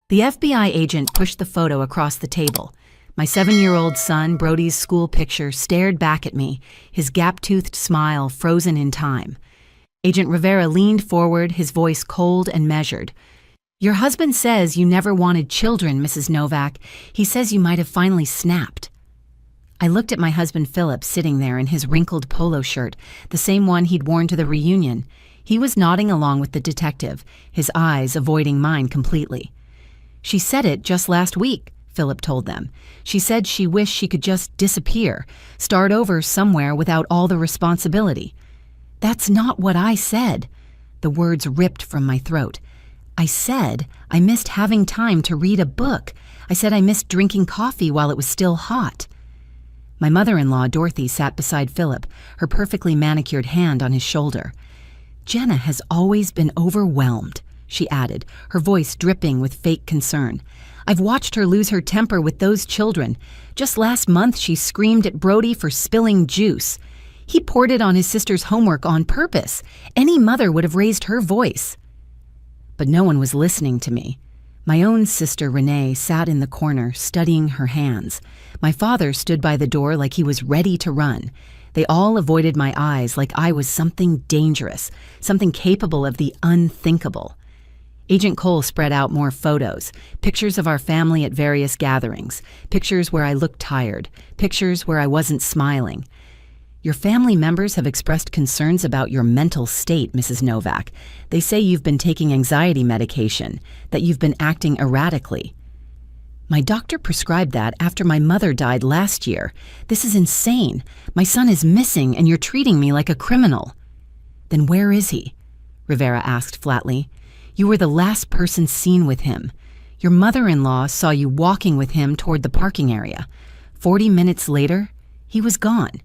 The FBI agent pushed the photo across the table. My 7-year-old son, Brody's school picture, stared back at me, his gap-toothed smile frozen in time. Agent Rivera leaned forward, his voice cold and measured. "Your husband says you never wanted children, Mrs. Novak. He says you might have finally snapped." I looked at my husband Philip sitting there in his wrinkled polo shirt, the same one he'd worn to the reunion. He was nodding along with the detective, his eyes avoiding mine completely. "She said it just last week," Philip told them. "She said she wished she could just disappear, start over somewhere without all the responsibility." "That's not what I said." The words ripped from my throat. "I said I missed having time to read a book. I said I missed drinking coffee while it was still hot." My mother-in-law, Dorothy, sat beside Philip, her perfectly manicured hand on his shoulder. "Jenna has always been overwhelmed," she added, her voice dripping with fake concern. "I've watched her lose her temper with those children. Just last month she screamed at Brody for spilling juice. He poured it on his sister's homework on purpose. Any mother would have raised her voice." But no one was listening to me. My own sister Renee sat in the corner, studying her hands. My father stood by the door like he was ready to run. They all avoided my eyes like I was something dangerous, something capable of the unthinkable. Agent Cole spread out more photos, pictures of our family at various gatherings, pictures where I looked tired, pictures where I wasn't smiling. "Your family members have expressed concerns about your mental state, Mrs. Novak. They say you've been taking anxiety medication, that you've been acting erratically." "My doctor prescribed that after my mother died last year. This is insane. My son is missing and you're treating me like a criminal." "Then where is he?" Rivera asked flatly. "You were the last person seen with him. Your mother-in-law saw you walking with him toward the parking area. 40 minutes later, he was gone."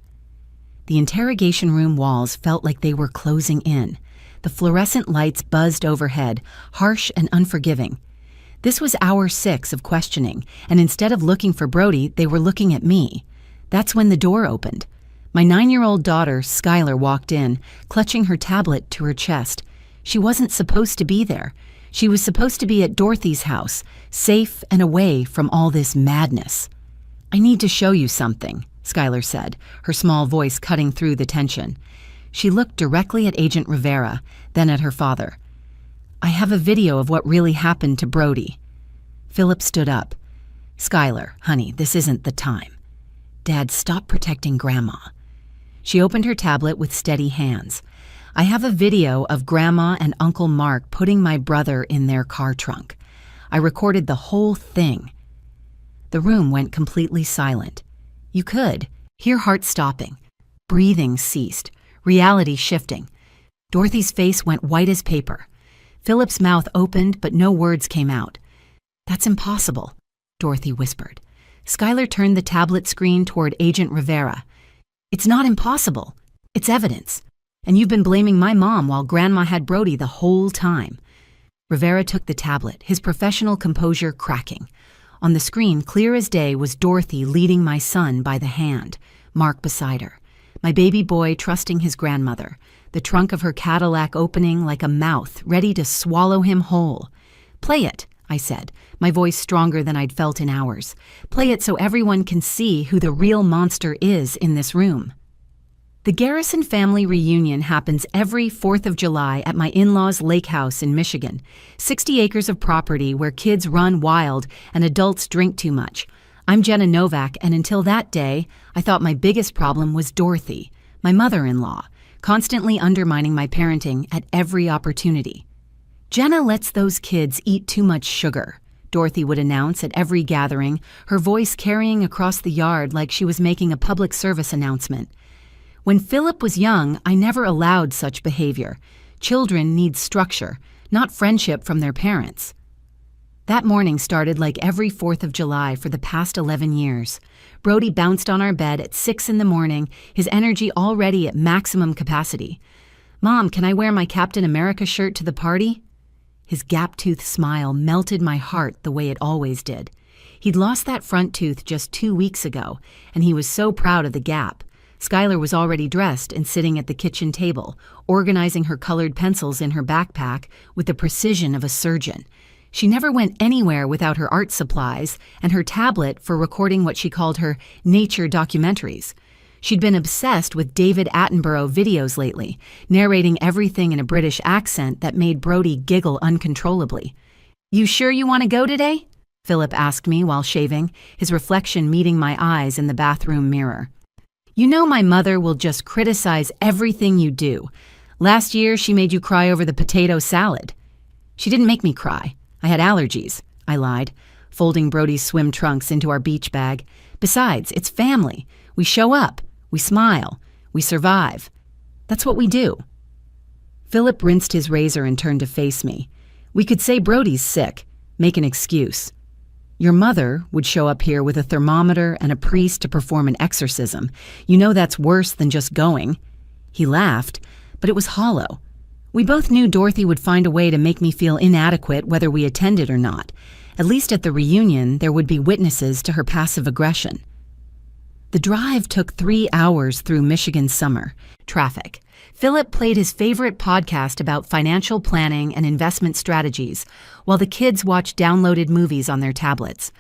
The interrogation room walls felt like they were closing in. The fluorescent lights buzzed overhead, harsh and unforgiving. This was hour 6 of questioning, and instead of looking for Brody, they were looking at me. That's when the door opened. My 9-year-old daughter, Skylar, walked in, clutching her tablet to her chest. She wasn't supposed to be there. She was supposed to be at Dorothy's house, safe and away from all this madness. "I need to show you something," Skylar said, her small voice cutting through the tension. She looked directly at Agent Rivera, then at her father. "I have a video of what really happened to Brody." Philip stood up. "Skylar, honey, this isn't the time." "Dad, stop protecting Grandma." She opened her tablet with steady hands. "I have a video of Grandma and Uncle Mark putting my brother in their car trunk. I recorded the whole thing." The room went completely silent. You could hear heart stopping. Breathing ceased. Reality shifting. Dorothy's face went white as paper. Philip's mouth opened, but no words came out. "That's impossible," Dorothy whispered. Skylar turned the tablet screen toward Agent Rivera. "It's not impossible. It's evidence. And you've been blaming my mom while Grandma had Brody the whole time." Rivera took the tablet, his professional composure cracking. On the screen, clear as day, was Dorothy leading my son by the hand, Mark beside her. My baby boy trusting his grandmother, the trunk of her Cadillac opening like a mouth, ready to swallow him whole. "Play it," I said, my voice stronger than I'd felt in hours. "Play it so everyone can see who the real monster is in this room." The Garrison family reunion happens every 4th of July at my in-laws' lake house in Michigan. 60 acres of property where kids run wild and adults drink too much. I'm Jenna Novak, and until that day, I thought my biggest problem was Dorothy, my mother-in-law, constantly undermining my parenting at every opportunity. "Jenna lets those kids eat too much sugar," Dorothy would announce at every gathering, her voice carrying across the yard like she was making a public service announcement. When Philip was young, I never allowed such behavior. Children need structure, not friendship from their parents. That morning started like every 4th of July for the past 11 years. Brody bounced on our bed at 6 in the morning, his energy already at maximum capacity. "Mom, can I wear my Captain America shirt to the party?" His gap-toothed smile melted my heart the way it always did. He'd lost that front tooth just 2 weeks ago, and he was so proud of the gap. Skylar was already dressed and sitting at the kitchen table, organizing her colored pencils in her backpack with the precision of a surgeon. She never went anywhere without her art supplies and her tablet for recording what she called her nature documentaries. She'd been obsessed with David Attenborough videos lately, narrating everything in a British accent that made Brody giggle uncontrollably. "You sure you want to go today?" Philip asked me while shaving, his reflection meeting my eyes in the bathroom mirror. "You know my mother will just criticize everything you do. Last year, she made you cry over the potato salad." "She didn't make me cry. I had allergies," I lied, folding Brody's swim trunks into our beach bag. "Besides, it's family. We show up. We smile. We survive. That's what we do." Philip rinsed his razor and turned to face me. "We could say Brody's sick. Make an excuse. Your mother would show up here with a thermometer and a priest to perform an exorcism. You know that's worse than just going." He laughed, but it was hollow. We both knew Dorothy would find a way to make me feel inadequate whether we attended or not. At least at the reunion, there would be witnesses to her passive aggression. The drive took 3 hours through Michigan summer. Traffic. Philip played his favorite podcast about financial planning and investment strategies, while the kids watched downloaded movies on their tablets.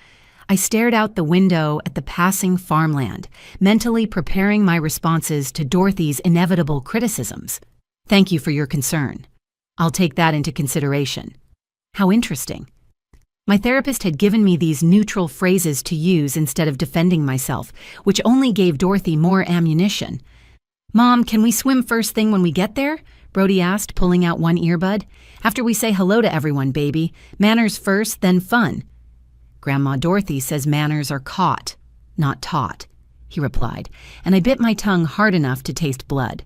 I stared out the window at the passing farmland, mentally preparing my responses to Dorothy's inevitable criticisms. "Thank you for your concern. I'll take that into consideration." How interesting. My therapist had given me these neutral phrases to use instead of defending myself, which only gave Dorothy more ammunition. "Mom, can we swim first thing when we get there?" Brody asked, pulling out one earbud. "After we say hello to everyone, baby. Manners first, then fun." "Grandma Dorothy says manners are caught, not taught," he replied, and I bit my tongue hard enough to taste blood.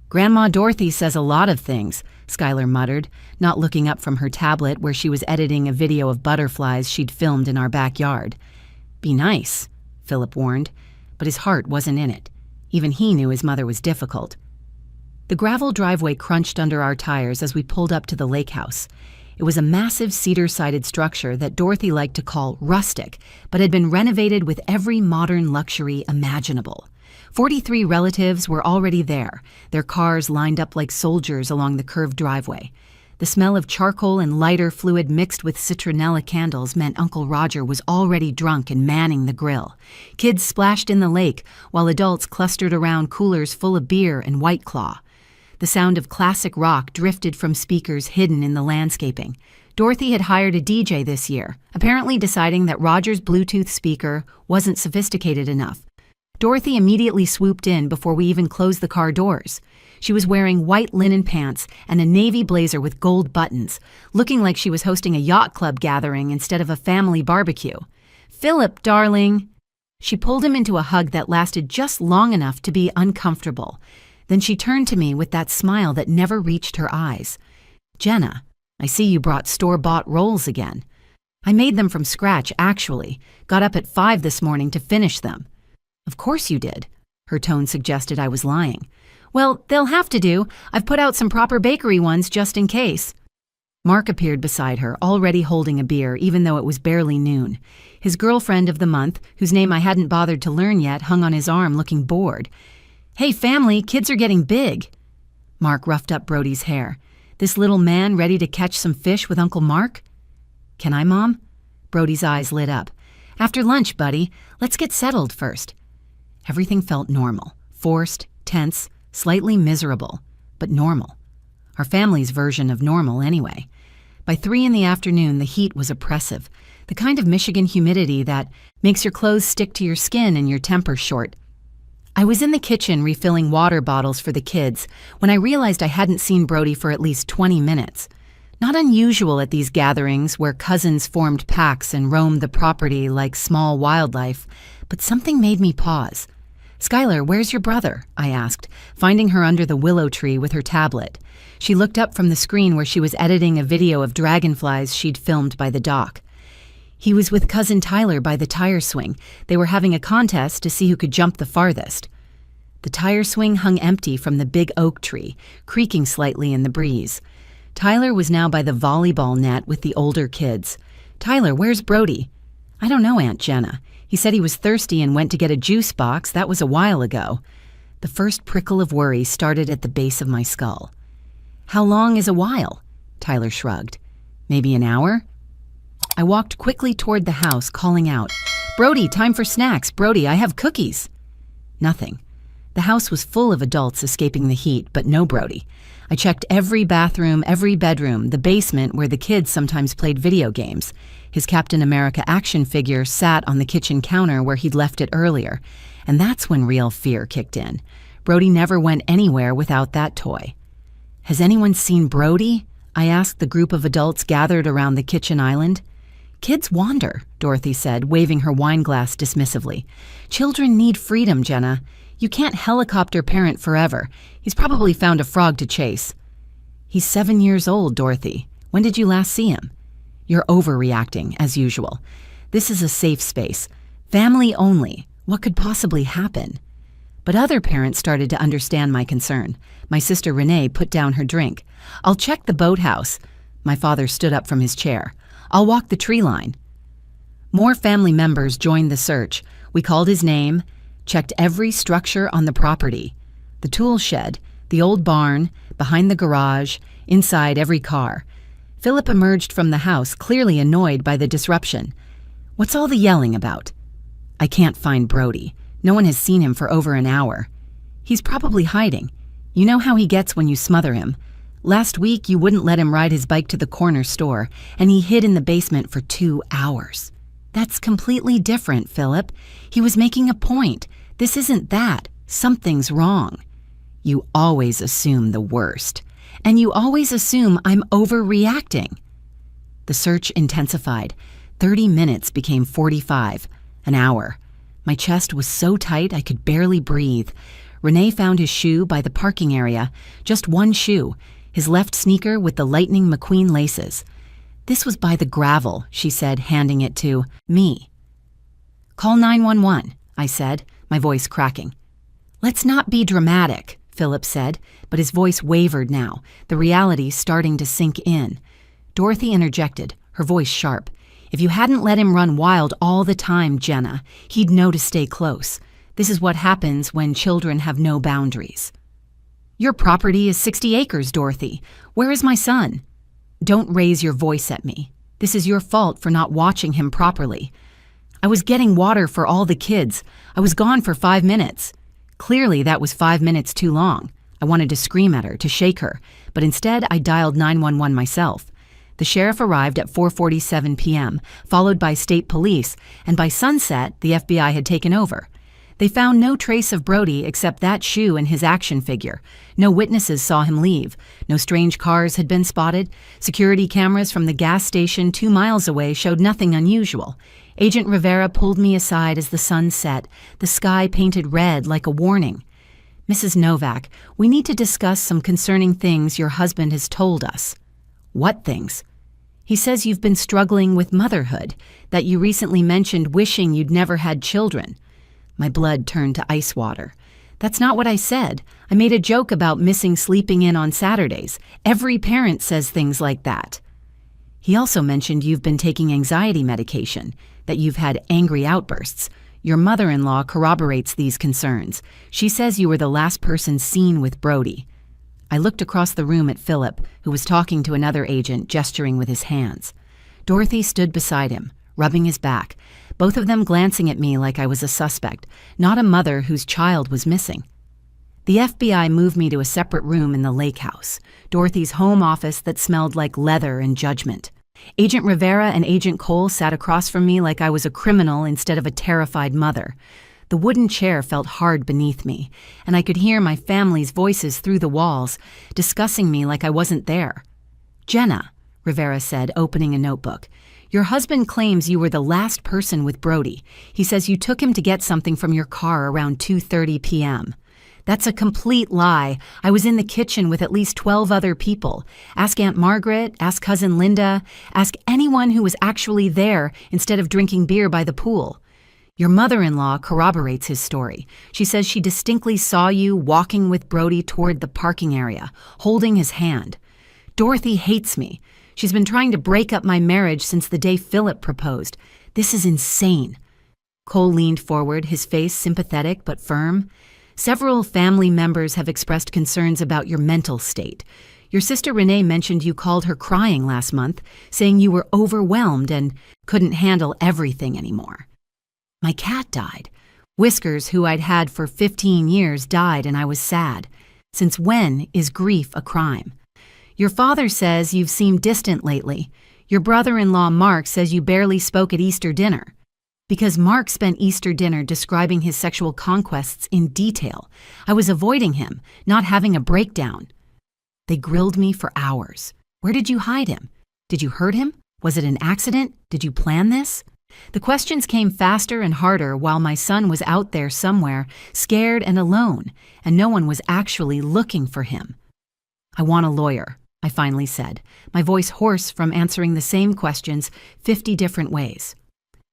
"Grandma Dorothy says a lot of things," Skylar muttered, not looking up from her tablet where she was editing a video of butterflies she'd filmed in our backyard. "Be nice," Philip warned, but his heart wasn't in it. Even he knew his mother was difficult. The gravel driveway crunched under our tires as we pulled up to the lake house. It was a massive cedar-sided structure that Dorothy liked to call rustic, but had been renovated with every modern luxury imaginable. 43 relatives were already there, their cars lined up like soldiers along the curved driveway. The smell of charcoal and lighter fluid mixed with citronella candles meant Uncle Roger was already drunk and manning the grill. Kids splashed in the lake, while adults clustered around coolers full of beer and White Claw. The sound of classic rock drifted from speakers hidden in the landscaping. Dorothy had hired a DJ this year, apparently deciding that Roger's Bluetooth speaker wasn't sophisticated enough. Dorothy immediately swooped in before we even closed the car doors. She was wearing white linen pants and a navy blazer with gold buttons, looking like she was hosting a yacht club gathering instead of a family barbecue. "Philip, darling." She pulled him into a hug that lasted just long enough to be uncomfortable. Then she turned to me with that smile that never reached her eyes. "Jenna, I see you brought store-bought rolls again." "I made them from scratch, actually. Got up at 5 this morning to finish them." "Of course you did." Her tone suggested I was lying. "Well, they'll have to do. I've put out some proper bakery ones just in case." Mark appeared beside her, already holding a beer, even though it was barely noon. His girlfriend of the month, whose name I hadn't bothered to learn yet, hung on his arm, looking bored. "Hey, family, kids are getting big." Mark roughed up Brody's hair. "This little man ready to catch some fish with Uncle Mark?" "Can I, Mom?" Brody's eyes lit up. "After lunch, buddy. Let's get settled first." Everything felt normal, forced, tense, slightly miserable, but normal. Our family's version of normal, anyway. By 3 in the afternoon, the heat was oppressive, the kind of Michigan humidity that makes your clothes stick to your skin and your temper short. I was in the kitchen refilling water bottles for the kids when I realized I hadn't seen Brody for at least 20 minutes. Not unusual at these gatherings where cousins formed packs and roamed the property like small wildlife, but something made me pause. "Skylar, where's your brother?" I asked, finding her under the willow tree with her tablet. She looked up from the screen where she was editing a video of dragonflies she'd filmed by the dock. "He was with Cousin Tyler by the tire swing. They were having a contest to see who could jump the farthest." The tire swing hung empty from the big oak tree, creaking slightly in the breeze. Tyler was now by the volleyball net with the older kids. "Tyler, where's Brody?" "I don't know, Aunt Jenna. He said he was thirsty and went to get a juice box. That was a while ago." The first prickle of worry started at the base of my skull. "How long is a while?" Tyler shrugged. "Maybe an hour?" I walked quickly toward the house, calling out, "Brody, time for snacks. Brody, I have cookies." Nothing. The house was full of adults escaping the heat, but no Brody. I checked every bathroom, every bedroom, the basement where the kids sometimes played video games. His Captain America action figure sat on the kitchen counter where he'd left it earlier, and that's when real fear kicked in. Brody never went anywhere without that toy. "Has anyone seen Brody?" I asked the group of adults gathered around the kitchen island. "Kids wander," Dorothy said, waving her wine glass dismissively. "Children need freedom, Jenna. You can't helicopter parent forever. He's probably found a frog to chase." "He's 7 years old, Dorothy. When did you last see him?" "You're overreacting, as usual. This is a safe space. Family only. What could possibly happen?" But other parents started to understand my concern. My sister Renee put down her drink. "I'll check the boathouse." My father stood up from his chair. "I'll walk the tree line." More family members joined the search. We called his name, checked every structure on the property. The tool shed, the old barn, behind the garage, inside every car. Philip emerged from the house, clearly annoyed by the disruption. "What's all the yelling about?" "I can't find Brody. No one has seen him for over an hour." "He's probably hiding. You know how he gets when you smother him. Last week, you wouldn't let him ride his bike to the corner store, and he hid in the basement for 2 hours. That's completely different, Philip. He was making a point. This isn't that. Something's wrong. You always assume the worst. And you always assume I'm overreacting." The search intensified. 30 minutes became 45, an hour. My chest was so tight I could barely breathe. Renee found his shoe by the parking area, just one shoe, his left sneaker with the Lightning McQueen laces. "This was by the gravel," she said, handing it to me. "Call 911, I said, my voice cracking. "Let's not be dramatic," Philip said, but his voice wavered now, the reality starting to sink in. Dorothy interjected, her voice sharp. "If you hadn't let him run wild all the time, Jenna, he'd know to stay close. This is what happens when children have no boundaries." "Your property is 60 acres, Dorothy. Where is my son?" "Don't raise your voice at me. This is your fault for not watching him properly." "I was getting water for all the kids. I was gone for 5 minutes." Clearly, that was 5 minutes too long. I wanted to scream at her, to shake her, but instead I dialed 911 myself. The sheriff arrived at 4:47 p.m., followed by state police, and by sunset, the FBI had taken over. They found no trace of Brody except that shoe and his action figure. No witnesses saw him leave. No strange cars had been spotted. Security cameras from the gas station 2 miles away showed nothing unusual. Agent Rivera pulled me aside as the sun set, the sky painted red like a warning. "Mrs. Novak, we need to discuss some concerning things your husband has told us." "What things?" "He says you've been struggling with motherhood, that you recently mentioned wishing you'd never had children." My blood turned to ice water. "That's not what I said. I made a joke about missing sleeping in on Saturdays. Every parent says things like that." "He also mentioned you've been taking anxiety medication, that you've had angry outbursts. Your mother-in-law corroborates these concerns. She says you were the last person seen with Brody." I looked across the room at Philip, who was talking to another agent, gesturing with his hands. Dorothy stood beside him, rubbing his back, both of them glancing at me like I was a suspect, not a mother whose child was missing. The FBI moved me to a separate room in the lake house, Dorothy's home office that smelled like leather and judgment. Agent Rivera and Agent Cole sat across from me like I was a criminal instead of a terrified mother. The wooden chair felt hard beneath me, and I could hear my family's voices through the walls, discussing me like I wasn't there. "Jenna," Rivera said, opening a notebook, "your husband claims you were the last person with Brody. He says you took him to get something from your car around 2:30 p.m. That's a complete lie. I was in the kitchen with at least 12 other people. Ask Aunt Margaret, ask Cousin Linda, ask anyone who was actually there instead of drinking beer by the pool. Your mother-in-law corroborates his story. She says she distinctly saw you walking with Brody toward the parking area, holding his hand. Dorothy hates me. She's been trying to break up my marriage since the day Philip proposed. This is insane." Cole leaned forward, his face sympathetic but firm. "Several family members have expressed concerns about your mental state. Your sister Renee mentioned you called her crying last month, saying you were overwhelmed and couldn't handle everything anymore. My cat died. Whiskers, who I'd had for 15 years, died, and I was sad. Since when is grief a crime? Your father says you've seemed distant lately. Your brother-in-law Mark says you barely spoke at Easter dinner. Because Mark spent Easter dinner describing his sexual conquests in detail. I was avoiding him, not having a breakdown. They grilled me for hours. Where did you hide him? Did you hurt him? Was it an accident? Did you plan this? The questions came faster and harder while my son was out there somewhere, scared and alone, and no one was actually looking for him. I want a lawyer, I finally said, my voice hoarse from answering the same questions 50 different ways.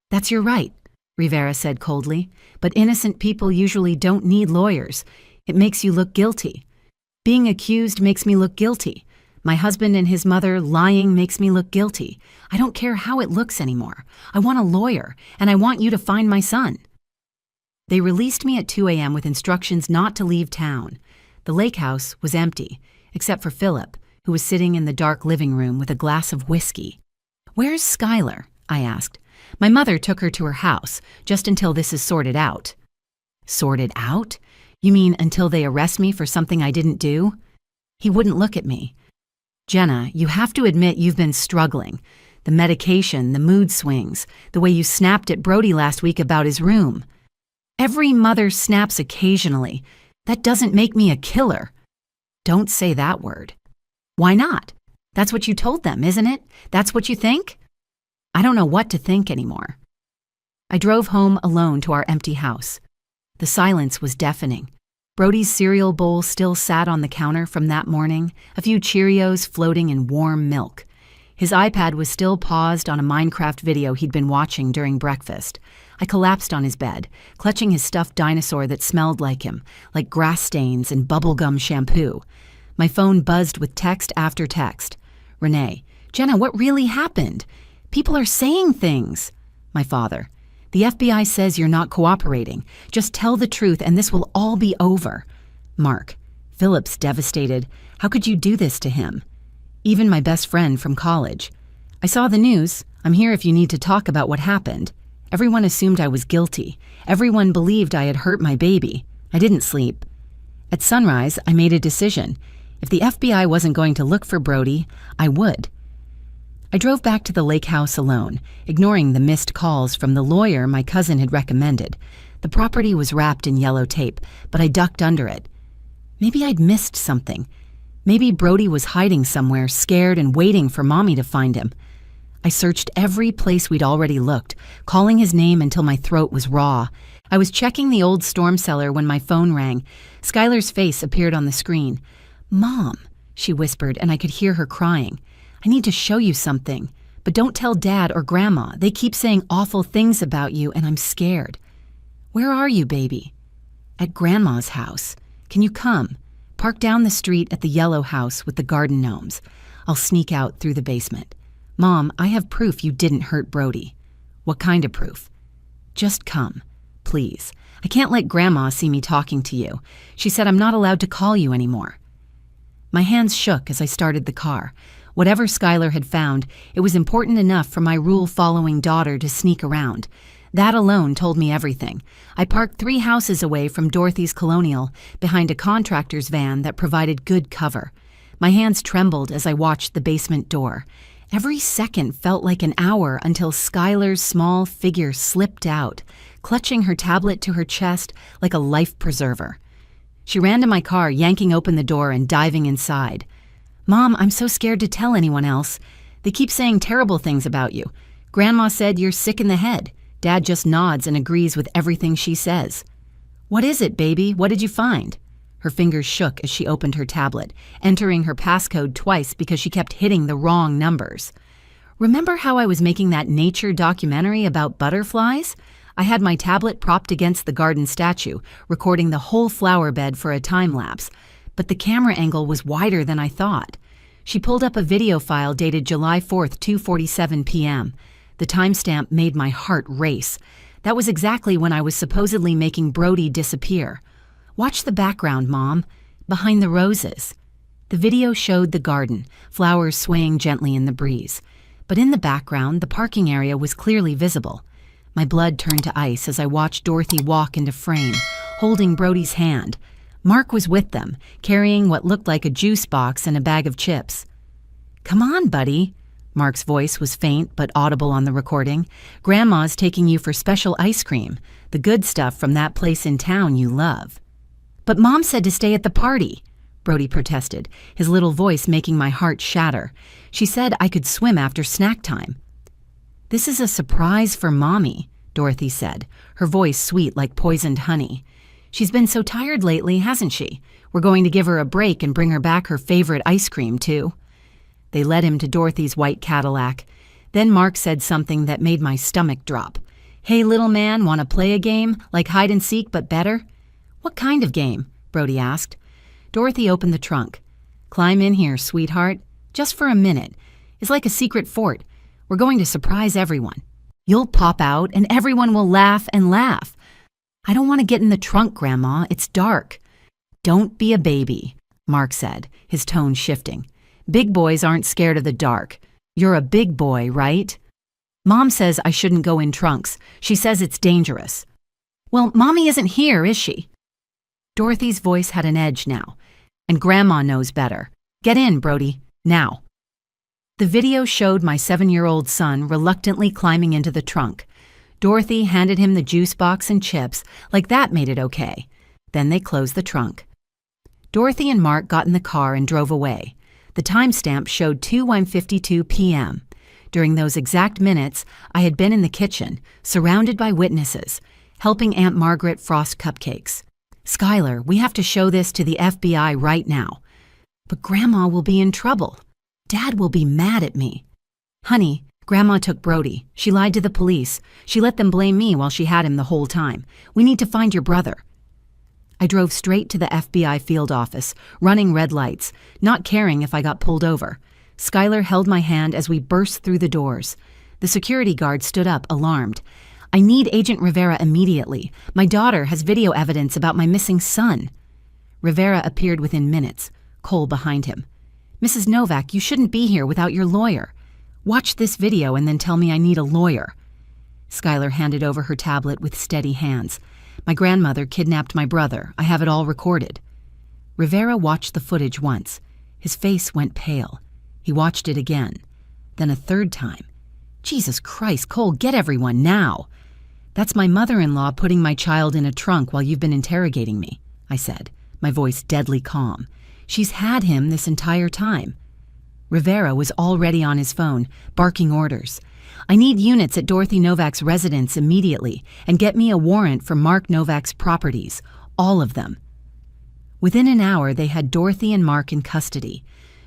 That's your right, Rivera said coldly, but innocent people usually don't need lawyers. It makes you look guilty. Being accused makes me look guilty. My husband and his mother lying makes me look guilty. I don't care how it looks anymore. I want a lawyer, and I want you to find my son. They released me at 2 a.m. with instructions not to leave town. The lake house was empty, except for Philip, who was sitting in the dark living room with a glass of whiskey. Where's Skylar? I asked. My mother took her to her house, just until this is sorted out. Sorted out? You mean until they arrest me for something I didn't do? He wouldn't look at me. Jenna, you have to admit you've been struggling. The medication, the mood swings, the way you snapped at Brody last week about his room. Every mother snaps occasionally. That doesn't make me a killer. Don't say that word. Why not? That's what you told them, isn't it? That's what you think? I don't know what to think anymore. I drove home alone to our empty house. The silence was deafening. Brody's cereal bowl still sat on the counter from that morning, a few Cheerios floating in warm milk. His iPad was still paused on a Minecraft video he'd been watching during breakfast. I collapsed on his bed, clutching his stuffed dinosaur that smelled like him, like grass stains and bubblegum shampoo. My phone buzzed with text after text. Renee, Jenna, what really happened? People are saying things. My father, the FBI says you're not cooperating. Just tell the truth and this will all be over. Mark, Philip's devastated. How could you do this to him? Even my best friend from college. I saw the news. I'm here if you need to talk about what happened. Everyone assumed I was guilty. Everyone believed I had hurt my baby. I didn't sleep. At sunrise, I made a decision. If the FBI wasn't going to look for Brody, I would. I drove back to the lake house alone, ignoring the missed calls from the lawyer my cousin had recommended. The property was wrapped in yellow tape, but I ducked under it. Maybe I'd missed something. Maybe Brody was hiding somewhere, scared and waiting for Mommy to find him. I searched every place we'd already looked, calling his name until my throat was raw. I was checking the old storm cellar when my phone rang. Skylar's face appeared on the screen. Mom, she whispered, and I could hear her crying. I need to show you something, but don't tell Dad or Grandma. They keep saying awful things about you, and I'm scared. Where are you, baby? At Grandma's house. Can you come? Park down the street at the yellow house with the garden gnomes. I'll sneak out through the basement. Mom, I have proof you didn't hurt Brody. What kind of proof? Just come, please. I can't let Grandma see me talking to you. She said I'm not allowed to call you anymore. My hands shook as I started the car. Whatever Skylar had found, it was important enough for my rule-following daughter to sneak around. That alone told me everything. I parked 3 houses away from Dorothy's Colonial, behind a contractor's van that provided good cover. My hands trembled as I watched the basement door. Every second felt like an hour until Skylar's small figure slipped out, clutching her tablet to her chest like a life preserver. She ran to my car, yanking open the door and diving inside. Mom, I'm so scared to tell anyone else. They keep saying terrible things about you. Grandma said you're sick in the head. Dad just nods and agrees with everything she says. What is it, baby? What did you find? Her fingers shook as she opened her tablet, entering her passcode twice because she kept hitting the wrong numbers. Remember how I was making that nature documentary about butterflies? I had my tablet propped against the garden statue, recording the whole flower bed for a time-lapse. But the camera angle was wider than I thought. She pulled up a video file dated July 4th, 2:47 p.m. The timestamp made my heart race. That was exactly when I was supposedly making Brody disappear. Watch the background, Mom. Behind the roses. The video showed the garden, flowers swaying gently in the breeze. But in the background, the parking area was clearly visible. My blood turned to ice as I watched Dorothy walk into frame, holding Brody's hand. Mark was with them, carrying what looked like a juice box and a bag of chips. "Come on, buddy." Mark's voice was faint but audible on the recording. "Grandma's taking you for special ice cream, the good stuff from that place in town you love." "But Mom said to stay at the party," Brody protested, his little voice making my heart shatter. "She said I could swim after snack time." "This is a surprise for Mommy," Dorothy said, her voice sweet like poisoned honey. "She's been so tired lately, hasn't she? We're going to give her a break and bring her back her favorite ice cream, too." They led him to Dorothy's white Cadillac. Then Mark said something that made my stomach drop. "Hey, little man, want to play a game, like hide and seek but better?" "What kind of game?" Brody asked. Dorothy opened the trunk. "Climb in here, sweetheart. Just for a minute. It's like a secret fort. We're going to surprise everyone. You'll pop out and everyone will laugh and laugh." "I don't want to get in the trunk, Grandma. It's dark." "Don't be a baby," Mark said, his tone shifting. "Big boys aren't scared of the dark. You're a big boy, right?" "Mom says I shouldn't go in trunks. She says it's dangerous." "Well, Mommy isn't here, is she?" Dorothy's voice had an edge now. "And Grandma knows better. Get in, Brody, now." The video showed my 7-year-old son reluctantly climbing into the trunk. Dorothy handed him the juice box and chips, like that made it okay. Then they closed the trunk. Dorothy and Mark got in the car and drove away. The timestamp showed 2:52 p.m. During those exact minutes, I had been in the kitchen, surrounded by witnesses, helping Aunt Margaret frost cupcakes. "Skylar, we have to show this to the FBI right now." "But Grandma will be in trouble. Dad will be mad at me." "Honey, Grandma took Brody. She lied to the police. She let them blame me while she had him the whole time. We need to find your brother." I drove straight to the FBI field office, running red lights, not caring if I got pulled over. Skylar held my hand as we burst through the doors. The security guard stood up, alarmed. "I need Agent Rivera immediately. My daughter has video evidence about my missing son." Rivera appeared within minutes, Cole behind him. "Mrs. Novak, you shouldn't be here without your lawyer. Watch this video and then tell me I need a lawyer." Skylar handed over her tablet with steady hands. "My grandmother kidnapped my brother. I have it all recorded." Rivera watched the footage once. His face went pale. He watched it again. Then a third time. "Jesus Christ, Cole, get everyone now." "That's my mother-in-law putting my child in a trunk while you've been interrogating me," I said, my voice deadly calm. "She's had him this entire time." Rivera was already on his phone, barking orders. "I need units at Dorothy Novak's residence immediately, and get me a warrant for Mark Novak's properties, all of them." Within an hour, they had Dorothy and Mark in custody.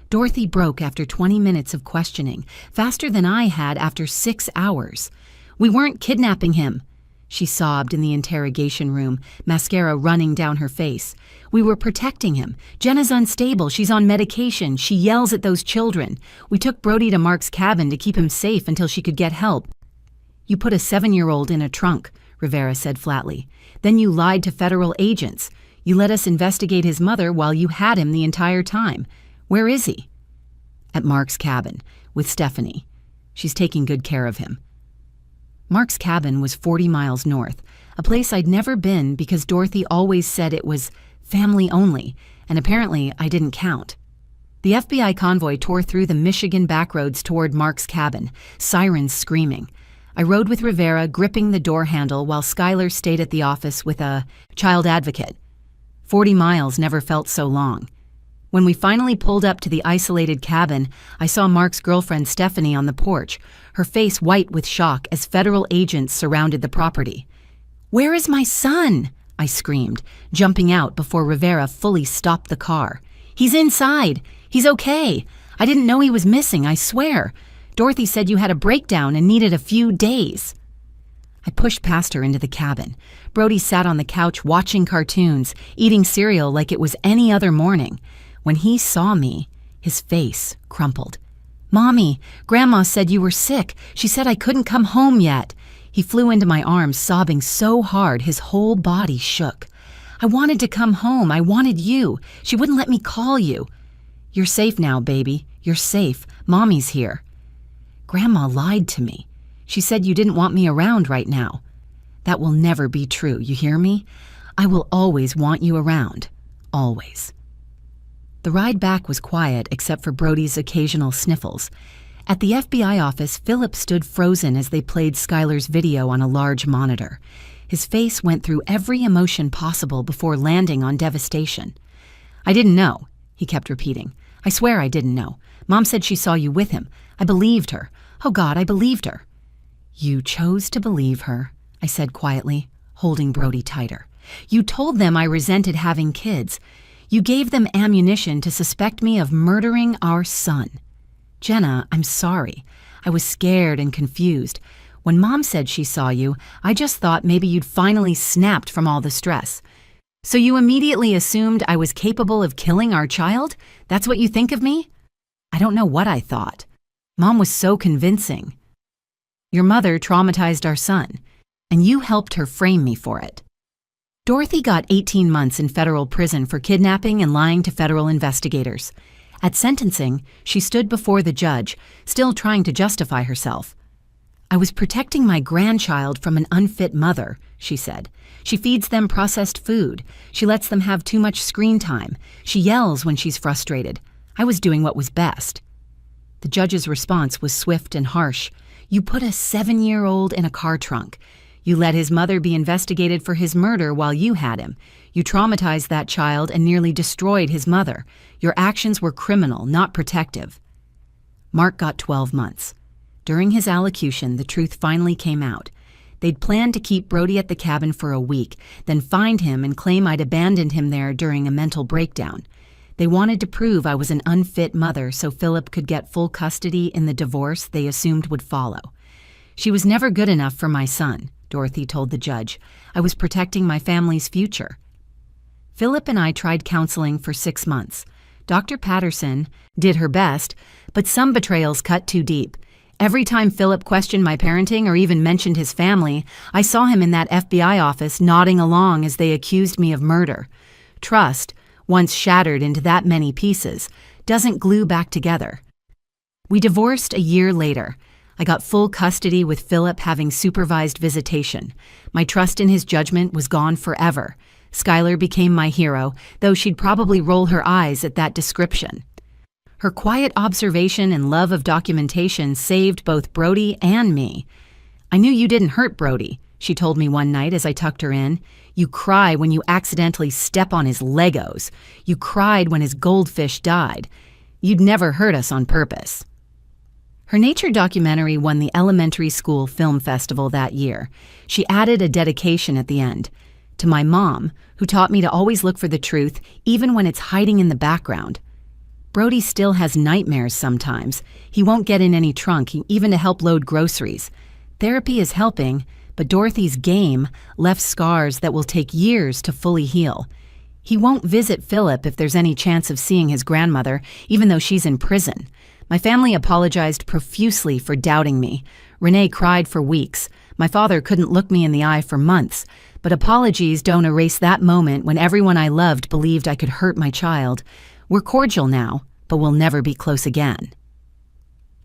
Dorothy broke after 20 minutes of questioning, faster than I had after 6 hours. "We weren't kidnapping him," she sobbed in the interrogation room, mascara running down her face. "We were protecting him. Jenna's unstable. She's on medication. She yells at those children. We took Brody to Mark's cabin to keep him safe until she could get help." "You put a 7-year-old in a trunk," Rivera said flatly. "Then you lied to federal agents. You let us investigate his mother while you had him the entire time. Where is he?" "At Mark's cabin, with Stephanie. She's taking good care of him." Mark's cabin was 40 miles north, a place I'd never been because Dorothy always said it was family only, and apparently I didn't count. The FBI convoy tore through the Michigan backroads toward Mark's cabin, sirens screaming. I rode with Rivera, gripping the door handle while Skylar stayed at the office with a child advocate. 40 miles never felt so long. When we finally pulled up to the isolated cabin, I saw Mark's girlfriend Stephanie on the porch, her face white with shock as federal agents surrounded the property. "Where is my son?" I screamed, jumping out before Rivera fully stopped the car. "He's inside. He's okay. I didn't know he was missing, I swear. Dorothy said you had a breakdown and needed a few days." I pushed past her into the cabin. Brody sat on the couch watching cartoons, eating cereal like it was any other morning. When he saw me, his face crumpled. "Mommy, Grandma said you were sick. She said I couldn't come home yet." He flew into my arms, sobbing so hard his whole body shook. "I wanted to come home. I wanted you. She wouldn't let me call you." "You're safe now, baby. You're safe. Mommy's here." "Grandma lied to me. She said you didn't want me around right now." "That will never be true, you hear me? I will always want you around. Always." The ride back was quiet except for Brody's occasional sniffles. At the FBI office, Philip stood frozen as they played Skylar's video on a large monitor. His face went through every emotion possible before landing on devastation. "I didn't know," he kept repeating. "I swear I didn't know. Mom said she saw you with him. I believed her. Oh God, I believed her." "You chose to believe her," I said quietly, holding Brody tighter. "You told them I resented having kids. You gave them ammunition to suspect me of murdering our son." "Jenna, I'm sorry. I was scared and confused. When Mom said she saw you, I just thought maybe you'd finally snapped from all the stress. So you immediately assumed I was capable of killing our child? That's what you think of me?" "I don't know what I thought. Mom was so convincing." "Your mother traumatized our son, and you helped her frame me for it." Dorothy got 18 months in federal prison for kidnapping and lying to federal investigators. At sentencing, she stood before the judge, still trying to justify herself. "I was protecting my grandchild from an unfit mother," she said. "She feeds them processed food. She lets them have too much screen time. She yells when she's frustrated. I was doing what was best." The judge's response was swift and harsh. "You put a 7-year-old in a car trunk. You let his mother be investigated for his murder while you had him. You traumatized that child and nearly destroyed his mother. Your actions were criminal, not protective." Mark got 12 months. During his allocution, the truth finally came out. They'd planned to keep Brody at the cabin for a week, then find him and claim I'd abandoned him there during a mental breakdown. They wanted to prove I was an unfit mother so Philip could get full custody in the divorce they assumed would follow. "She was never good enough for my son," Dorothy told the judge. "I was protecting my family's future." Philip and I tried counseling for 6 months. Dr. Patterson did her best, but some betrayals cut too deep. Every time Philip questioned my parenting or even mentioned his family, I saw him in that FBI office nodding along as they accused me of murder. Trust, once shattered into that many pieces, doesn't glue back together. We divorced a year later. I got full custody with Philip having supervised visitation. My trust in his judgment was gone forever. Skylar became my hero, though she'd probably roll her eyes at that description. Her quiet observation and love of documentation saved both Brody and me. "I knew you didn't hurt Brody," she told me one night as I tucked her in. "You cry when you accidentally step on his Legos. You cried when his goldfish died. You'd never hurt us on purpose." Her nature documentary won the Elementary School Film Festival that year. She added a dedication at the end. "To my mom, who taught me to always look for the truth, even when it's hiding in the background." Brody still has nightmares sometimes. He won't get in any trunk, even to help load groceries. Therapy is helping, but Dorothy's game left scars that will take years to fully heal. He won't visit Philip if there's any chance of seeing his grandmother, even though she's in prison. My family apologized profusely for doubting me. Renee cried for weeks. My father couldn't look me in the eye for months. But apologies don't erase that moment when everyone I loved believed I could hurt my child. We're cordial now, but we'll never be close again.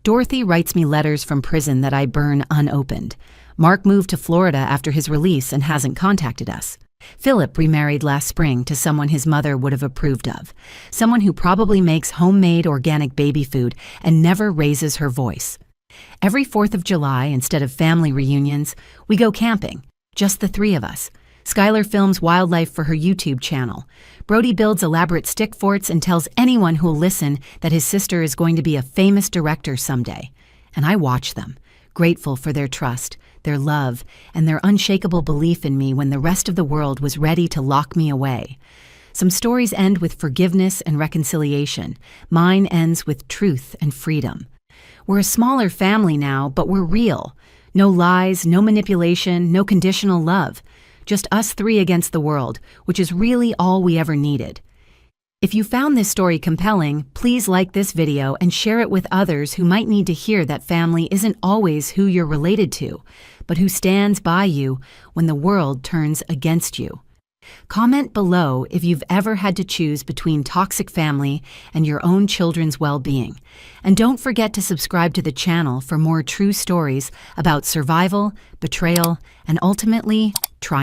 Dorothy writes me letters from prison that I burn unopened. Mark moved to Florida after his release and hasn't contacted us. Philip remarried last spring to someone his mother would have approved of. Someone who probably makes homemade organic baby food and never raises her voice. Every 4th of July, instead of family reunions, we go camping. Just the 3 of us. Skylar films wildlife for her YouTube channel. Brody builds elaborate stick forts and tells anyone who'll listen that his sister is going to be a famous director someday. And I watch them, grateful for their trust, their love, and their unshakable belief in me when the rest of the world was ready to lock me away. Some stories end with forgiveness and reconciliation. Mine ends with truth and freedom. We're a smaller family now, but we're real. No lies, no manipulation, no conditional love. Just us 3 against the world, which is really all we ever needed. If you found this story compelling, please like this video and share it with others who might need to hear that family isn't always who you're related to, but who stands by you when the world turns against you. Comment below if you've ever had to choose between toxic family and your own children's well-being. And don't forget to subscribe to the channel for more true stories about survival, betrayal, and ultimately,